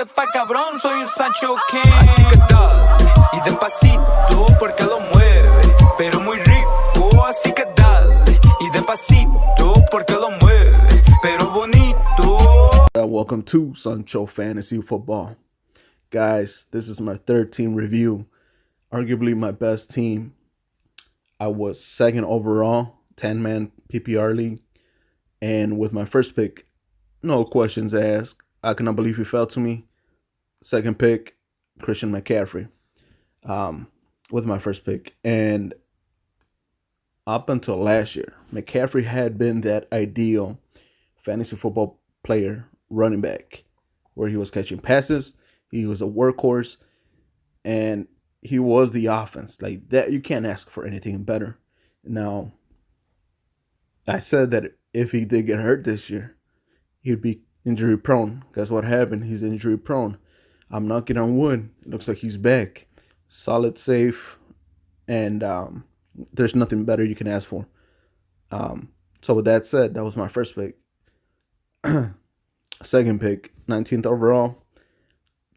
fuerza, cabrón, soy un Sancho King. Así que dale, y despacito, porque lo mueve, pero muy rico. Así que dale, y despacito, porque lo mueve, pero bonito. Welcome to Sancho Fantasy Football. Guys, this is my third team review. Arguably my best team. I was second overall, 10-man PPR league. And with my first pick, no questions asked. I cannot believe he fell to me. Second pick, Christian McCaffrey. With my first pick. And up until last year, McCaffrey had been that ideal fantasy football player, running back, where he was catching passes, he was a workhorse, and he was the offense. Like that, you can't ask for anything better. Now, I said that if he did get hurt this year, he'd be injury prone. Guess what happened? He's injury prone. I'm knocking on wood. It looks like he's back. Solid, safe, and there's nothing better you can ask for. So with that said, that was my first pick. Second pick, 19th overall,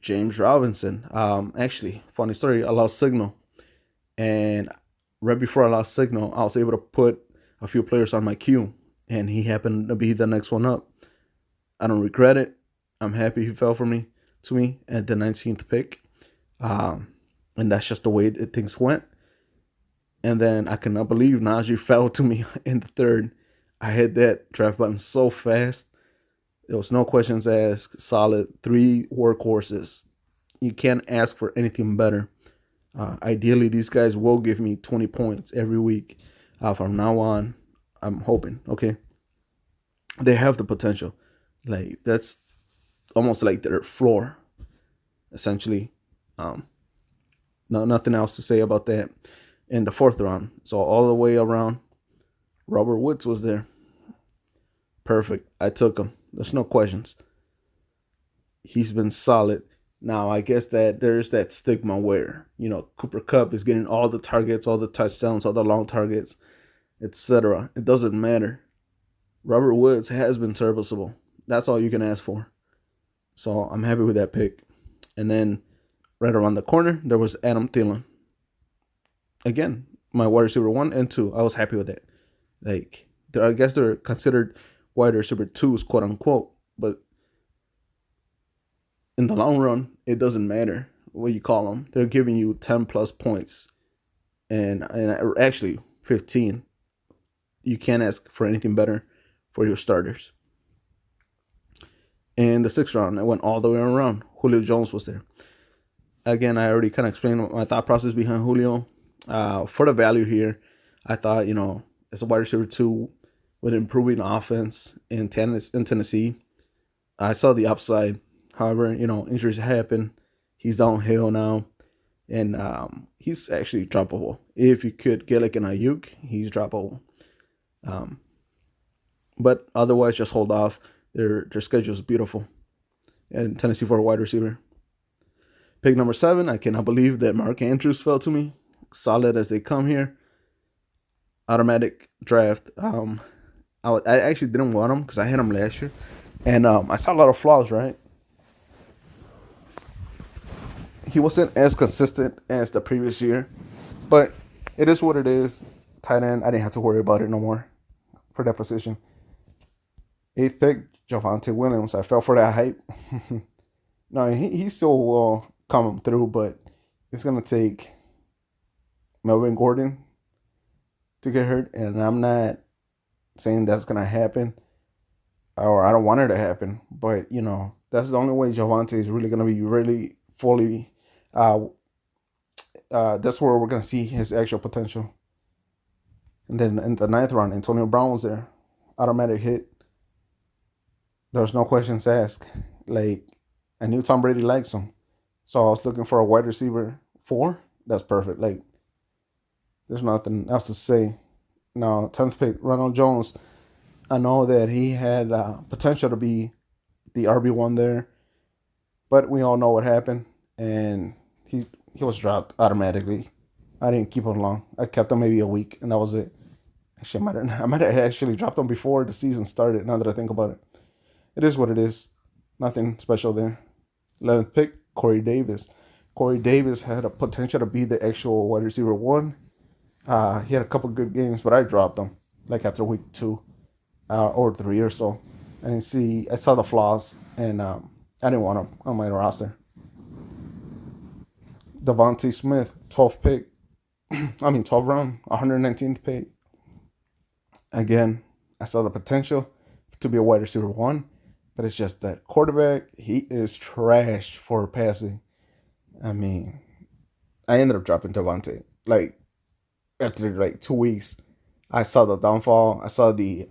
James Robinson. Actually, funny story, I lost signal. And right before I lost signal, I was able to put a few players on my queue. And he happened to be the next one up. I don't regret it. I'm happy he fell to me at the 19th pick. And that's just the way things went. And then I cannot believe Najee fell to me in the third. I hit that draft button so fast. There was no questions asked. Solid 3 workhorses. You can't ask for anything better. Ideally, these guys will give me 20 points every week. From now on, I'm hoping. Okay, they have the potential. Like that's almost like their floor, essentially. Nothing else to say about that. In the 4th round, so all the way around, Robert Woods was there. Perfect. I took him. There's no questions. He's been solid. Now, I guess that there's that stigma where, Cooper Kupp is getting all the targets, all the touchdowns, all the long targets, etc. It doesn't matter. Robert Woods has been serviceable. That's all you can ask for. So I'm happy with that pick. And then right around the corner, there was Adam Thielen. Again, my wide receiver 1 and 2. I was happy with that. Like, I guess they're considered wide receiver 2s, quote unquote. But in the long run, it doesn't matter what you call them. They're giving you 10 plus points, and actually 15. You can't ask for anything better for your starters. In the 6th round, I went all the way around. Julio Jones was there. Again, I already kind of explained my thought process behind Julio. For the value here, I thought, as a wide receiver 2 with improving offense in Tennessee, I saw the upside. However, injuries happen. He's downhill now, and he's actually droppable. If you could get like an Ayuk, he's droppable. But otherwise, just hold off. Their schedule is beautiful, and Tennessee for a wide receiver. Pick number 7. I cannot believe that Mark Andrews fell to me. Solid as they come here. Automatic draft. I actually didn't want him because I had him last year, and I saw a lot of flaws. Right, he wasn't as consistent as the previous year, but it is what it is. Tight end, I didn't have to worry about it no more for that position. 8th pick, Javonte Williams. I fell for that hype. No, he still will come through, but it's gonna take Melvin Gordon to get hurt, and I'm not saying that's gonna happen, or I don't want it to happen, but that's the only way Javonte is really gonna be really fully. That's where we're gonna see his actual potential. And then in the 9th round, Antonio Brown was there, automatic hit. There was no questions asked. Like, I knew Tom Brady likes him, so I was looking for a wide receiver 4. That's perfect. Like, there's nothing else to say. Now, 10th pick, Ronald Jones. I know that he had potential to be the RB1 there, but we all know what happened, and he was dropped automatically. I didn't keep him long. I kept him maybe a week, and that was it. Actually, I might have actually dropped him before the season started, now that I think about it. It is what it is. Nothing special there. 11th pick, Corey Davis. Corey Davis had a potential to be the actual wide receiver one. He had a couple good games, but I dropped him like after week 2 or 3 or so. I saw the flaws, and I didn't want him on my roster. Devontae Smith, 12th pick. 12th round, 119th pick. Again, I saw the potential to be a wide receiver one, but it's just that quarterback, he is trash for passing. I mean, I ended up dropping Devontae. Like, after like 2 weeks, I saw the downfall. I saw the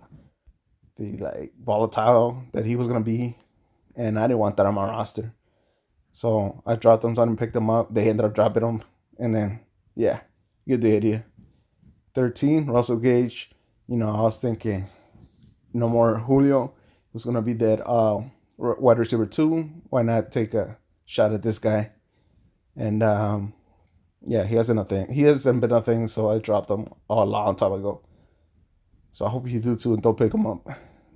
like volatile that he was gonna be, and I didn't want that on my roster. So I dropped them, so I didn't pick them up. They ended up dropping them, and then yeah, you get the idea. 13, Russell Gage. I was thinking no more Julio. Who's gonna be that wide receiver 2? Why not take a shot at this guy? And yeah, he hasn't been a thing. So I dropped him a long time ago. So I hope you do too, and don't pick him up.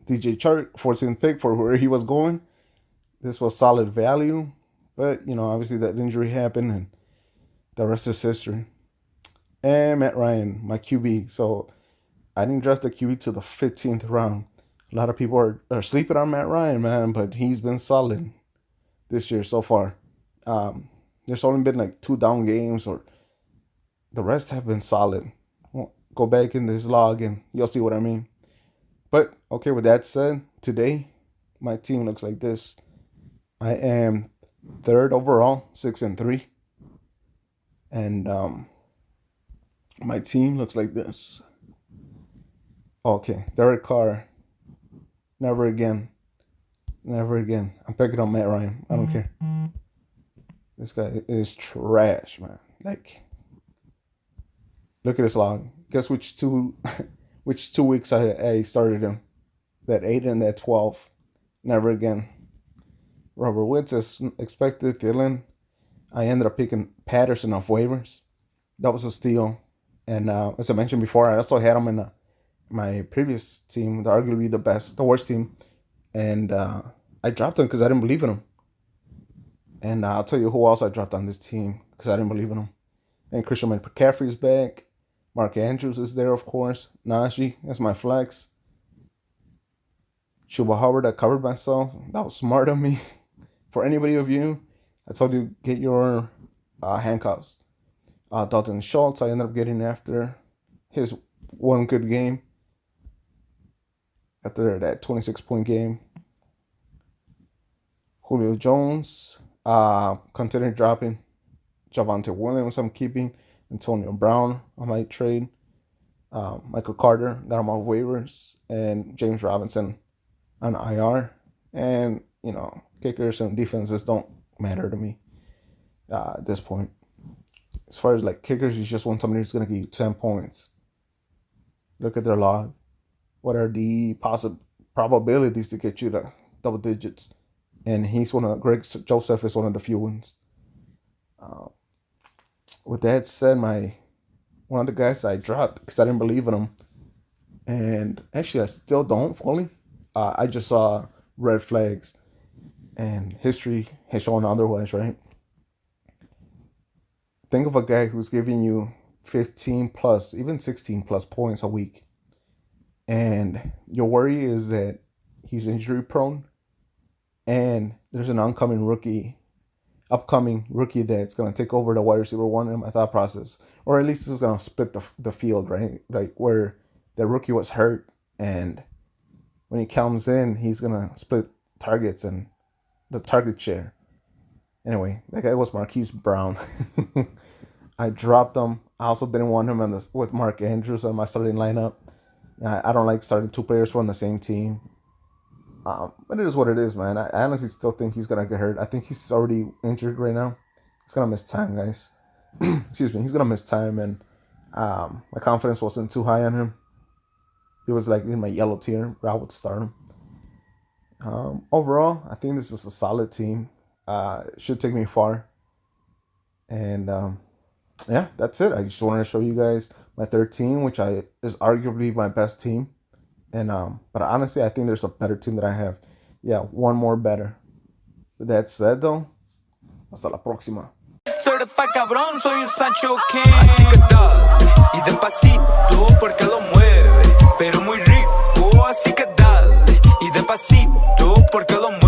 DJ Chark, 14th pick for where he was going. This was solid value, but obviously that injury happened, and the rest is history. And Matt Ryan, my QB. So I didn't draft the QB to the 15th round. A lot of people are sleeping on Matt Ryan, man, but he's been solid this year so far. There's only been like 2 down games, or the rest have been solid. Well, go back in this log and you'll see what I mean. But okay, with that said, today my team looks like this. I am 3rd overall, 6-3, and my team looks like this. Okay, Derek Carr, never again, never again. I'm picking up Matt Ryan. I don't care. This guy is trash, man. Like, look at this log. Guess which two which 2 weeks I started him? That 8 and that 12. Never again. Robert Woods as expected. Thielen. I ended up picking Patterson off waivers. That was a steal. And as I mentioned before, I also had him in my previous team, arguably the worst team. And I dropped him because I didn't believe in him. And I'll tell you who else I dropped on this team because I didn't believe in him. And Christian McCaffrey is back. Mark Andrews is there, of course. Najee, that's my flex. Chuba Hubbard, I covered myself. That was smart of me. For anybody of you, I told you get your handcuffs. Dalton Schultz, I ended up getting after his one good game. After that 26-point game. Julio Jones, considering dropping. Javonte Williams, I'm keeping. Antonio Brown, I might trade. Michael Carter, got him off waivers. And James Robinson on IR. And, kickers and defenses don't matter to me at this point. As far as like kickers, you just want somebody who's going to give you 10 points. Look at their log. What are the possible probabilities to get you to double digits? And Greg Joseph is one of the few ones. With that said, one of the guys I dropped because I didn't believe in him, and actually I still don't fully. I just saw red flags, and history has shown otherwise, right? Think of a guy who's giving you 15 plus, even 16 plus points a week, and your worry is that he's injury prone, and there's an upcoming rookie that's going to take over the wide receiver one in my thought process. Or at least it's going to split the field, right? Like where the rookie was hurt, and when he comes in, he's going to split targets and the target share. Anyway, that guy was Marquise Brown. I dropped him. I also didn't want him with Mark Andrews on my starting lineup. I don't like starting 2 players from the same team. But it is what it is, man. I honestly still think he's going to get hurt. I think he's already injured right now. He's going to miss time, guys. Excuse me. He's going to miss time, and my confidence wasn't too high on him. He was like in my yellow tier, but I would start him. Overall, I think this is a solid team. It should take me far. And yeah, that's it. I just wanted to show you guys my 13, which is arguably my best team. And but honestly, I think there's a better team that I have. Yeah, one more better. With that said, though, Hasta la próxima. Certified cabrón, soy un Sancho King. Así que dale, y despacito, porque lo mueve, pero muy rico. Así que dale, y despacito, porque lo mueve.